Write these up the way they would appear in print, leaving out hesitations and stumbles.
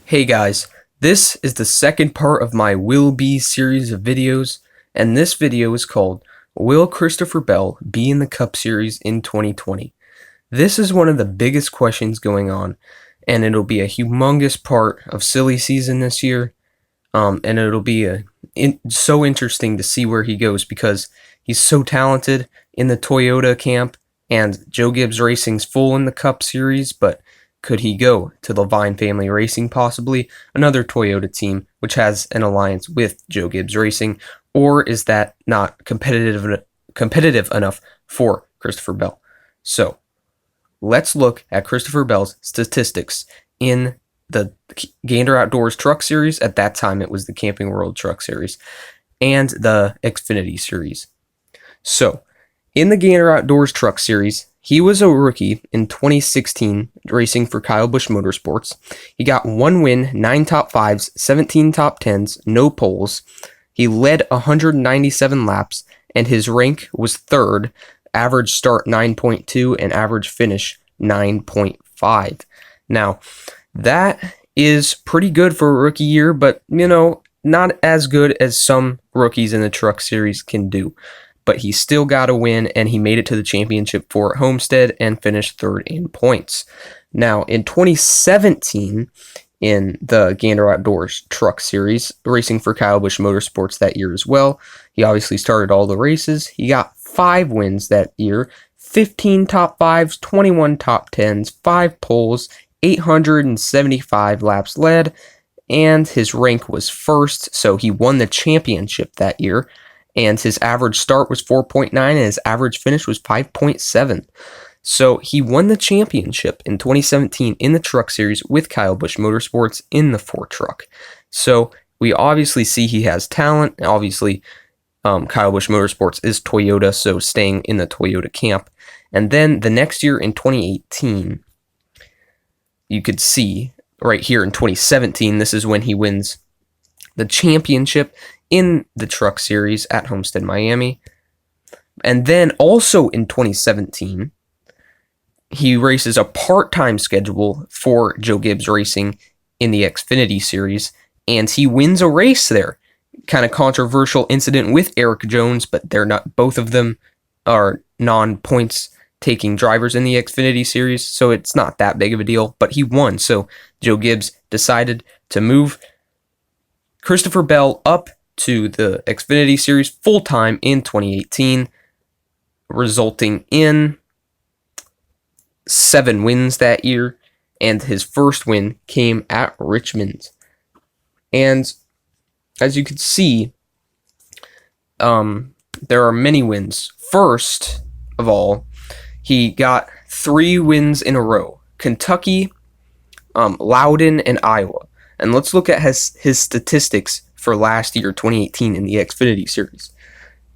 Hey guys, this is the second part of my Will Be series of videos, and this video is called Will Christopher Bell be in the Cup Series in 2020? This is one of the biggest questions going on, and it'll be a humongous part of silly season this year, and it'll be so interesting to see where he goes because he's so talented in the Toyota camp, and Joe Gibbs Racing's full in the Cup Series, but could he go to Leavine Family Racing, possibly another Toyota team which has an alliance with Joe Gibbs Racing, or is that not competitive enough for Christopher Bell? So let's look at Christopher Bell's statistics in the Gander Outdoors Truck Series. At that time, it was the Camping World Truck Series and the Xfinity Series. So in the Gander Outdoors Truck Series, he was a rookie in 2016 racing for Kyle Busch Motorsports. He got 1 win, 9 top 5s, 17 top 10s, no poles. He led 197 laps, and his rank was 3rd, average start 9.2, and average finish 9.5. Now, that is pretty good for a rookie year, but, not as good as some rookies in the Truck Series can do. But he still got a win, and he made it to the championship for Homestead and finished 3rd in points. Now, in 2017, in the Gander Outdoors Truck Series, racing for Kyle Busch Motorsports that year as well, he obviously started all the races. He got 5 wins that year, 15 top 5s, 21 top 10s, 5 poles, 875 laps led, and his rank was 1st, so he won the championship that year. And his average start was 4.9, and his average finish was 5.7. So he won the championship in 2017 in the Truck Series with Kyle Busch Motorsports in the 4 truck. So we obviously see he has talent. Obviously, Kyle Busch Motorsports is Toyota, so staying in the Toyota camp. And then the next year in 2018, you could see right here in 2017, this is when he wins the championship in the Truck Series at Homestead, Miami. And then also in 2017, he races a part-time schedule for Joe Gibbs Racing in the Xfinity Series, and he wins a race there. Kind of controversial incident with Eric Jones, but they're not. Both of them are non-points taking drivers in the Xfinity Series, so it's not that big of a deal, but he won. So Joe Gibbs decided to move Christopher Bell up to the Xfinity Series full-time in 2018, resulting in 7 wins that year, and his first win came at Richmond. And as you can see, there are many wins. First of all, he got 3 wins in a row: Kentucky, Loudon, and Iowa. And let's look at his statistics for last year, 2018, in the Xfinity Series.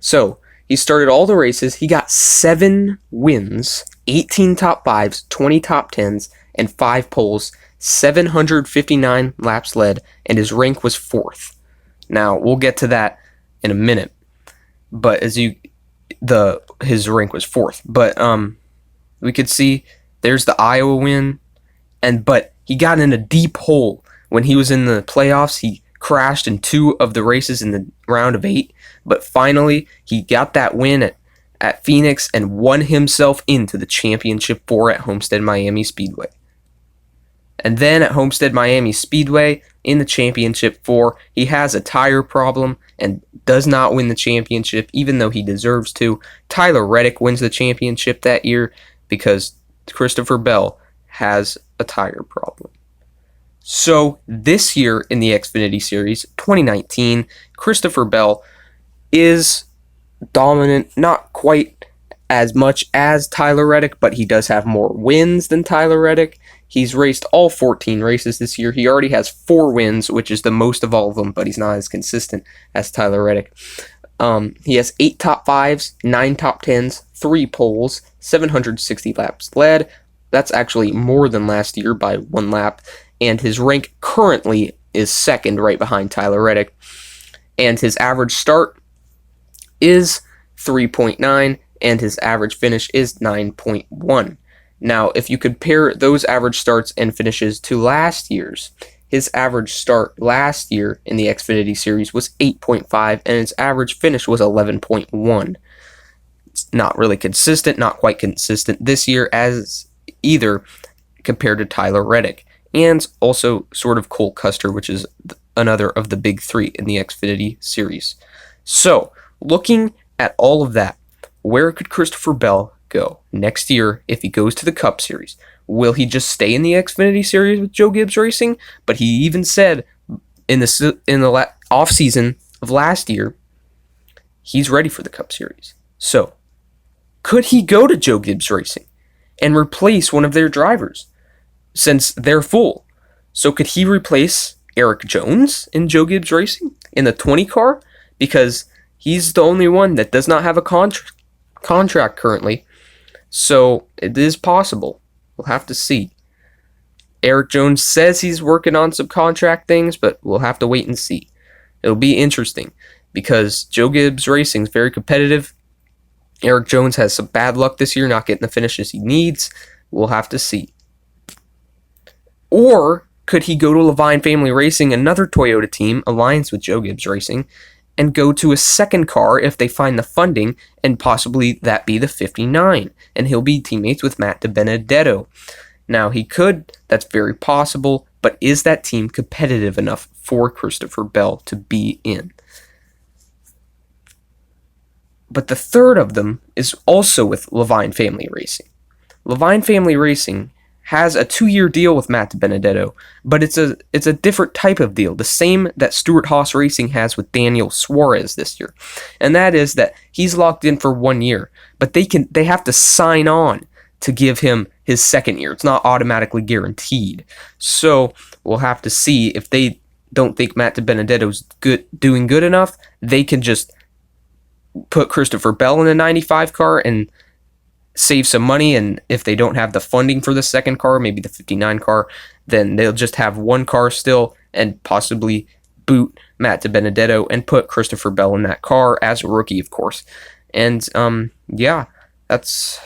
So he started all the races. He got 7 wins, 18 top 5s, 20 top 10s, and 5 poles, 759 laps led, and his rank was 4th. Now, we'll get to that in a minute. But his rank was 4th. But we could see there's the Iowa win, but he got in a deep hole when he was in the playoffs. He crashed in 2 of the races in the round of 8, but finally he got that win at Phoenix and won himself into the championship 4 at Homestead Miami Speedway. And then at Homestead Miami Speedway in the championship 4, he has a tire problem and does not win the championship, even though he deserves to. Tyler Reddick wins the championship that year because Christopher Bell has a tire problem. So this year in the Xfinity Series, 2019, Christopher Bell is dominant, not quite as much as Tyler Reddick, but he does have more wins than Tyler Reddick. He's raced all 14 races this year. He already has 4 wins, which is the most of all of them, but he's not as consistent as Tyler Reddick. He has 8 top 5s, 9 top 10s, 3 poles, 760 laps led. That's actually more than last year by 1 lap. And his rank currently is 2nd, right behind Tyler Reddick. And his average start is 3.9, and his average finish is 9.1. Now, if you compare those average starts and finishes to last year's, his average start last year in the Xfinity Series was 8.5, and his average finish was 11.1. It's not really consistent, not quite consistent this year as either compared to Tyler Reddick, and also sort of Cole Custer, which is another of the big three in the Xfinity Series. So, looking at all of that, where could Christopher Bell go next year if he goes to the Cup Series? Will he just stay in the Xfinity Series with Joe Gibbs Racing? But he even said in the off season of last year, he's ready for the Cup Series. So, could he go to Joe Gibbs Racing and replace one of their drivers since they're full? So, could he replace Eric Jones in Joe Gibbs Racing in the 20 car? Because he's the only one that does not have a contract currently. So, it is possible. We'll have to see. Eric Jones says he's working on some contract things, but we'll have to wait and see. It'll be interesting because Joe Gibbs Racing is very competitive. Eric Jones has some bad luck this year, not getting the finishes he needs. We'll have to see. Or could he go to Leavine Family Racing, another Toyota team, alliance with Joe Gibbs Racing, and go to a second car if they find the funding, and possibly that be the 59, and he'll be teammates with Matt DiBenedetto. Now, he could, that's very possible, but is that team competitive enough for Christopher Bell to be in? But the third of them is also with Leavine Family Racing. Leavine Family Racing has a 2-year deal with Matt DiBenedetto, but it's a different type of deal, the same that Stewart-Haas Racing has with Daniel Suarez this year. And that is that he's locked in for 1 year, but they have to sign on to give him his second year. It's not automatically guaranteed. So we'll have to see if they don't think Matt DiBenedetto's doing good enough, they can just put Christopher Bell in a 95 car and save some money, and if they don't have the funding for the second car, maybe the 59 car, then they'll just have one car still and possibly boot Matt DiBenedetto and put Christopher Bell in that car as a rookie, of course. And yeah, that's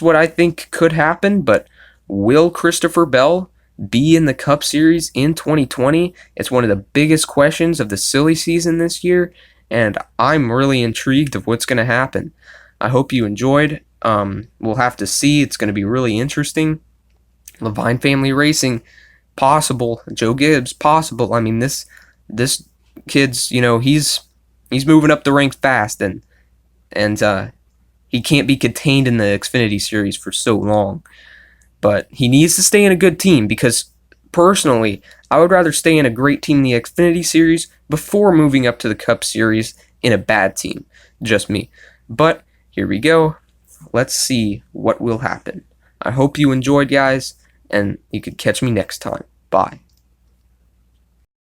what I think could happen. But will Christopher Bell be in the Cup Series in 2020? It's one of the biggest questions of the silly season this year, and I'm really intrigued of what's going to happen. I hope you enjoyed. We'll have to see. It's going to be really interesting. Leavine Family Racing, possible. Joe Gibbs, possible. I mean, this kid's, he's moving up the ranks fast, and he can't be contained in the Xfinity Series for so long. But he needs to stay in a good team because, personally, I would rather stay in a great team in the Xfinity Series before moving up to the Cup Series in a bad team. Just me. But here we go. Let's see what will happen. I hope you enjoyed, guys, and you could catch me next time. Bye.